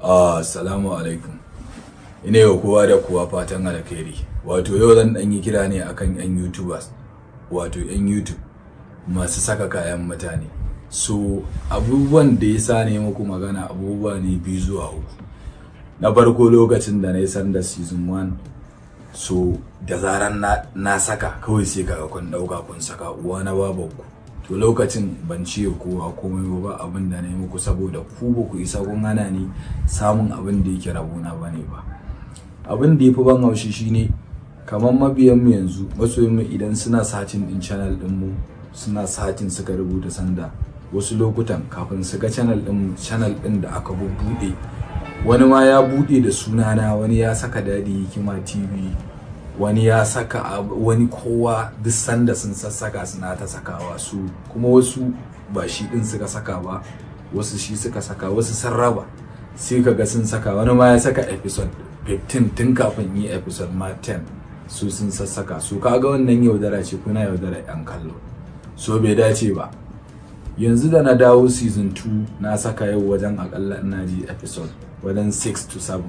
Assalamu alaikum. Ina yau kowa da kowa fatan alkhairi. Wato yau zan dan yi kira ne akan yan YouTubers. Wato yan YouTube masu saka kayan mutane. So abubuwan da yasa ne muku magana abubuwa ne 2 zuwa 3. Na farko lokacin da na yi sanda season 1, so da zaran na saka kawai sai kaga kun dauka kun saka uwa na babanku. To lokacin ban ce kowa komai ba abin da na yi muku saboda ku ba ku isa kun hana ni samun abin da yake rabona bane ba. Abin da yafi ban haushi shine kamar mabiyan mu yanzu masoyin mu idan suna satin din channel din mu suna satin suka rubuta sanda wasu lokutan kafin su ga channel din da aka bubbude wani ma ya bude da sunana, wani ya saka Dadi Hikima TV, wani ya saka wani kowa duk sanda sun sassaka suna ta sakawa su kuma wasu ba shi din suka saka ba, wasu shi suka saka, wasu sun raba sai kaga sun saka, wani ma ya saka episode 15 tun kafin yi episode ma 10 su sun sassaka su. Kaga wannan yaudara ce, kuna yaudara yan kallo, so bai dace ba. Yanzu da na dawo season 2 na saka yau wajen akalla ina ji episode wajen 6 to 7.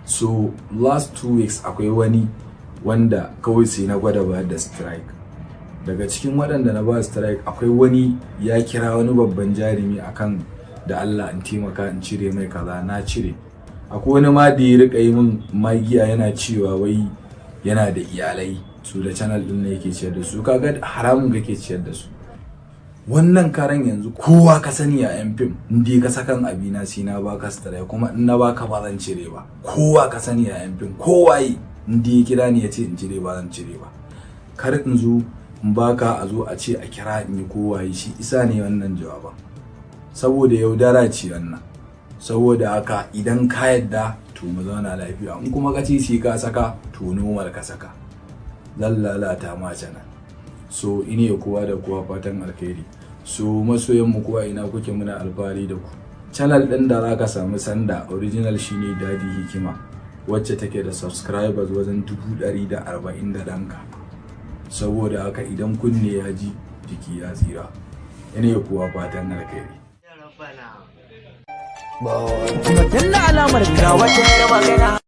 So last 2 weeks akwai wani wanda kawai sai na gwada ba da strike. Daga cikin waɗanda na ba strike akwai wani ya kira wani babban jarumi akan da Allah in taimaka in cire mai kaza, na cire. Akwai wani ma da ya rika yi min magiya yana cewa wai yana da iyalai su da channel din ne yake ciyar da su. Kaga haramun kake ciyar da su. Wannan karan yanzu kowa ka sani a yan fim indai ka sakan abina sai na baka strike, kuma in na baka ba zan cire ba. Kowa ka sani a yan fim kowaye indai ya kira ni ya ce in cire ba zan cire ba. Kar in zo in baka a zo a ce a kira in yi kowaye, shi isa ne wannan jawaban saboda yaudara ce wannan. Saboda haka idan ka yadda to mu zauna lafiya, in kuma ka ce sai ka saka to normal ka saka, zan lalata ma channel. So ine kowa da kowa fatan alkhairi. So masoyan mu kowa ina kuke, muna alfahari da ku. Channel din da zaka samu sanda original shine Dadi Hikima, wacce take da subscribers wajen 140 da danka. Saboda haka idan kunne ya ji jiki ya tsira. Ine kowa fatan alkhairi. Kuma danna alamar ga wata